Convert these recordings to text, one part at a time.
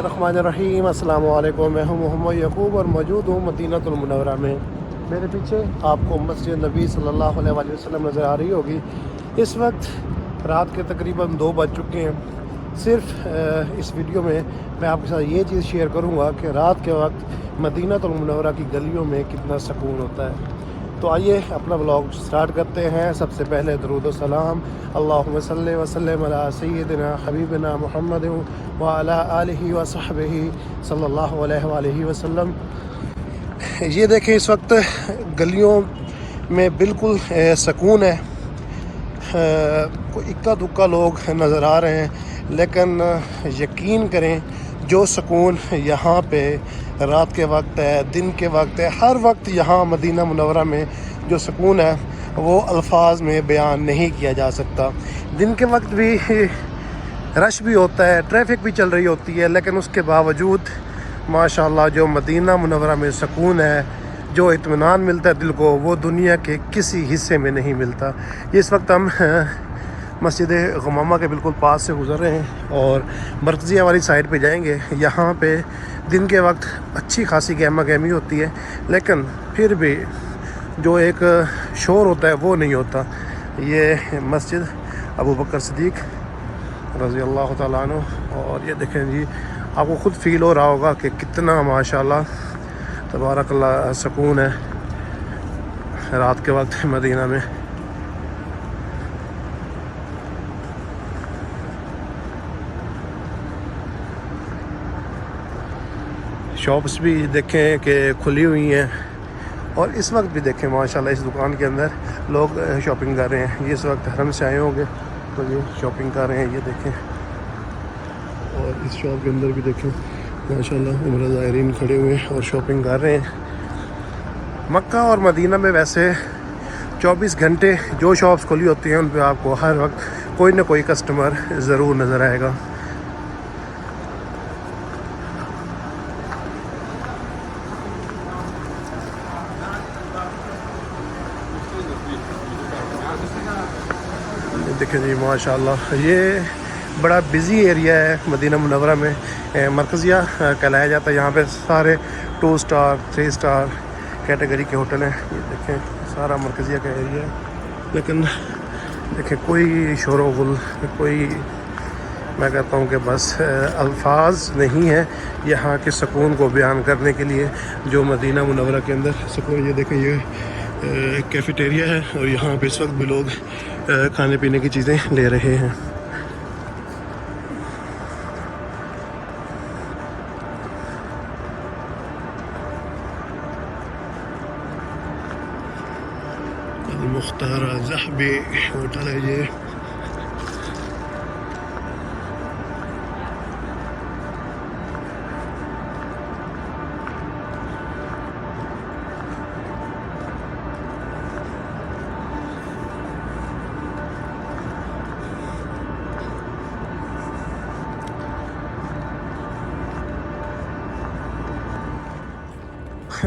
बिस्मिल्लाहिर्रहमानिर्रहीम। अस्सलाम वालेकुम। मैं हूं मोहम्मद यकूब और मौजूद हूं मदीनतुल मुनव्वरा में। मेरे पीछे आपको मस्जिद नबी सल्लल्लाहु अलैहि वसल्लम नज़र आ रही होगी। इस वक्त रात के तकरीबन 2 बज चुके हैं। सिर्फ इस वीडियो में मैं आपके साथ ये चीज़ शेयर करूँगा कि रात के वक्त मदीनतुल मुनव्वरा की गलियों में कितना सुकून होता है। तो आइए अपना व्लॉग स्टार्ट करते हैं। सबसे पहले दरूद व सलाम अल्लाहुम्मा सल्लि व सल्लिम अला सय्यिदिना हबीबिना मुहम्मद व अला आलिहि व सहबिहि सल्लल्लाहु अलैहि वसल्लम। ये देखें, इस वक्त गलियों में बिल्कुल सुकून है। कोई इक्का दुक्का लोग नज़र आ रहे हैं, लेकिन यकीन करें जो सुकून यहाँ पे रात के वक्त है, दिन के वक्त है, हर वक्त यहाँ मदीना मुनव्वरा में जो सुकून है वो अल्फाज में बयान नहीं किया जा सकता। दिन के वक्त भी रश भी होता है, ट्रैफिक भी चल रही होती है, लेकिन उसके बावजूद माशाल्लाह जो मदीना मुनव्वरा में सुकून है, जो इत्मीनान मिलता है दिल को, वो दुनिया के किसी हिस्से में नहीं मिलता। इस वक्त हम मस्जिद गमामा के बिल्कुल पास से गुज़र रहे हैं और मरकज़िया वाली साइड पे जाएंगे। यहाँ पे दिन के वक्त अच्छी खासी गहमा गहमी होती है, लेकिन फिर भी जो एक शोर होता है वो नहीं होता। ये मस्जिद अबू बकर सिद्दीक़ रज़ी अल्लाह तआला अन्हु, और ये देखें जी, आपको ख़ुद फ़ील हो रहा होगा कि कितना माशाल्लाह तबारकल्लाह सुकून है रात के वक्त मदीना में। शॉप्स भी देखें कि खुली हुई हैं, और इस वक्त भी देखें माशाल्लाह इस दुकान के अंदर लोग शॉपिंग कर रहे हैं। ये इस वक्त हरम से आए होंगे तो ये शॉपिंग कर रहे हैं। ये देखें, और इस शॉप के अंदर भी देखें माशाल्लाह उम्रा ज़ायरीन खड़े हुए हैं और शॉपिंग कर रहे हैं। मक्का और मदीना में वैसे 24 घंटे जो शॉप्स खुली होती हैं उन पर आपको हर वक्त कोई ना कोई कस्टमर ज़रूर नज़र आएगा। देखें जी माशाल्लाह ये बड़ा बिज़ी एरिया है मदीना मुनव्वरा में। मरकज़िया कहलाया जाता है। यहाँ पे सारे 2 स्टार 3 स्टार कैटेगरी के होटल हैं। ये देखें सारा मरकज़िया का एरिया है, लेकिन देखें कोई शोर व गुल, कोई, मैं कहता हूँ कि बस अल्फाज नहीं है यहाँ के सुकून को बयान करने के लिए जो मदीना मुनव्वरा के अंदर सुकून। ये देखें, ये कैफ़ेटेरिया है और यहाँ पे इस वक्त भी लोग खाने पीने की चीज़ें ले रहे हैं। मुख्तारा ज़हबी होटल है ये।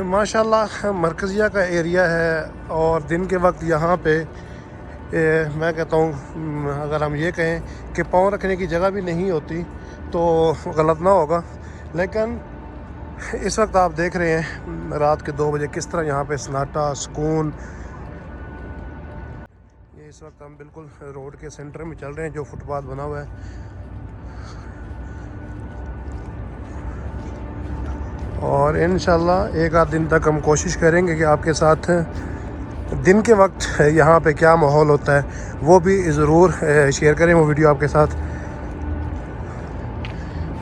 माशाल्लाह मरकज़िया का एरिया है, और दिन के वक्त यहाँ पे मैं कहता हूँ अगर हम ये कहें कि पाँव रखने की जगह भी नहीं होती तो गलत ना होगा। लेकिन इस वक्त आप देख रहे हैं रात के 2 बजे किस तरह यहाँ पे सन्नाटा सुकून। ये इस वक्त हम बिल्कुल रोड के सेंटर में चल रहे हैं, जो फुटपाथ बना हुआ है, और इंशाल्लाह एक आध दिन तक हम कोशिश करेंगे कि आपके साथ दिन के वक्त यहाँ पे क्या माहौल होता है वो भी ज़रूर शेयर करें, वो वीडियो आपके साथ।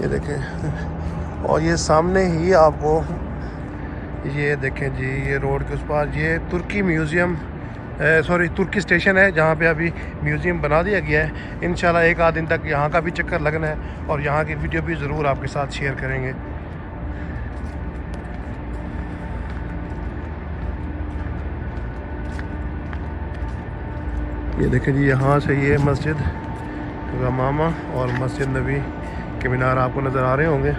ये देखें, और ये सामने ही आपको ये देखें जी, ये रोड के उस पार ये तुर्की म्यूज़ियम तुर्की स्टेशन है, जहाँ पे अभी म्यूज़ियम बना दिया गया है। इंशाल्लाह एक आध दिन तक यहाँ का भी चक्कर लगना है और यहाँ की वीडियो भी ज़रूर आपके साथ शेयर करेंगे। ये देखें जी, यहाँ से ये मस्जिद गमामा और मस्जिद नबी के मीनार आपको नज़र आ रहे होंगे।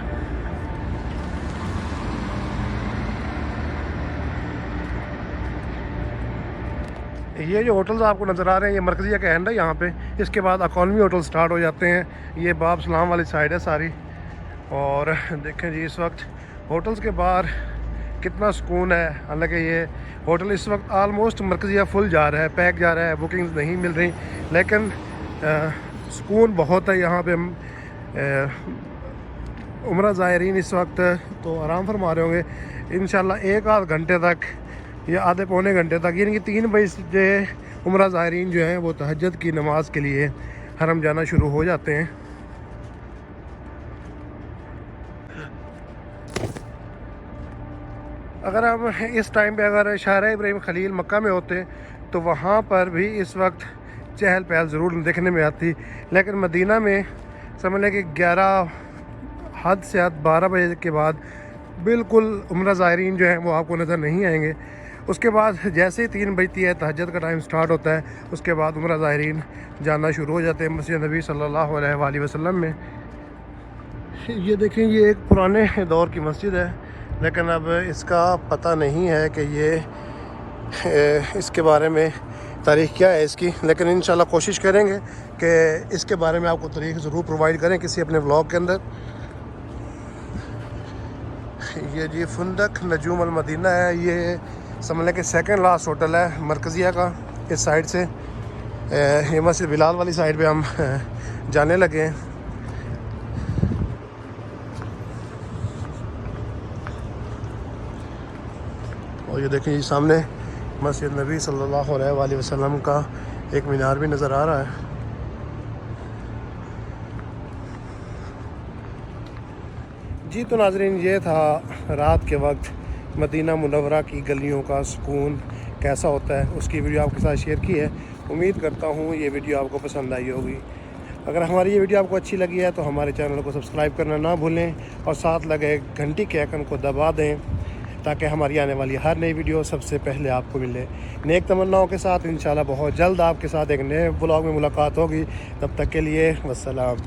ये जो होटल्स आपको नज़र आ रहे हैं ये मरकज़िया का एंड है यहाँ पे। इसके बाद इकॉनमी होटल स्टार्ट हो जाते हैं। ये बाब सलाम वाली साइड है सारी, और देखें जी इस वक्त होटल्स के बाहर कितना सुकून है। हालांकि ये होटल इस वक्त आलमोस्ट मरकज़िया फुल जा रहा है, पैक जा रहा है, बुकिंग्स नहीं मिल रही, लेकिन सुकून बहुत है यहाँ पे। उम्रा ज़ायरीन इस वक्त तो आराम फरमा रहे होंगे इंशाल्लाह। एक आध घंटे तक या आधे पौने घंटे तक, यानी कि 3 बजे उम्रा ज़ायरीन जो हैं वो तहज्जुद की नमाज़ के लिए हरम जाना शुरू हो जाते हैं। अगर हम इस टाइम पे अगर शाहरा इब्राहिम खलील मक्का में होते तो वहाँ पर भी इस वक्त चहल पहल ज़रूर देखने में आती, लेकिन मदीना में समझ लें कि 11 हद से हद 12 बजे के बाद बिल्कुल उम्रा ज़ायरीन जो हैं वो आपको नज़र नहीं आएंगे। उसके बाद जैसे ही 3 बजती है, तहज्जुद का टाइम स्टार्ट होता है, उसके बाद उम्रा ज़ायरीन जाना शुरू हो जाते हैं मस्जिद नबी सल्लल्लाहु अलैहि वसल्लम में। ये देखें, ये एक पुराने दौर की मस्जिद है, लेकिन अब इसका पता नहीं है कि ये इसके बारे में तारीख़ क्या है इसकी, लेकिन इंशाल्लाह कोशिश करेंगे कि इसके बारे में आपको तारीख़ ज़रूर प्रोवाइड करें किसी अपने व्लॉग के अंदर। ये जी फुंदक नजूम अल मदीना है, ये समझ लें कि सेकंड लास्ट होटल है मरकज़िया का। इस साइड से ये मस्जिद बिलाल वाली साइड पे हम जाने लगे हैं। और ये देखें, ये सामने मस्जिद नबी सल्लल्लाहु अलैहि वसल्लम का एक मीनार भी नज़र आ रहा है। जी तो नाज़रीन, ये था रात के वक्त मदीना मुनव्वरा की गलियों का सुकून कैसा होता है, उसकी वीडियो आपके साथ शेयर की है। उम्मीद करता हूँ ये वीडियो आपको पसंद आई होगी। अगर हमारी ये वीडियो आपको अच्छी लगी है तो हमारे चैनल को सब्सक्राइब करना ना भूलें और साथ लगे घंटी के आइकन को दबा दें, ताकि हमारी आने वाली हर नई वीडियो सबसे पहले आपको मिले। नेक तमन्नाओं के साथ इंशाल्लाह बहुत जल्द आपके साथ एक नए ब्लॉग में मुलाकात होगी। तब तक के लिए वस्सलाम।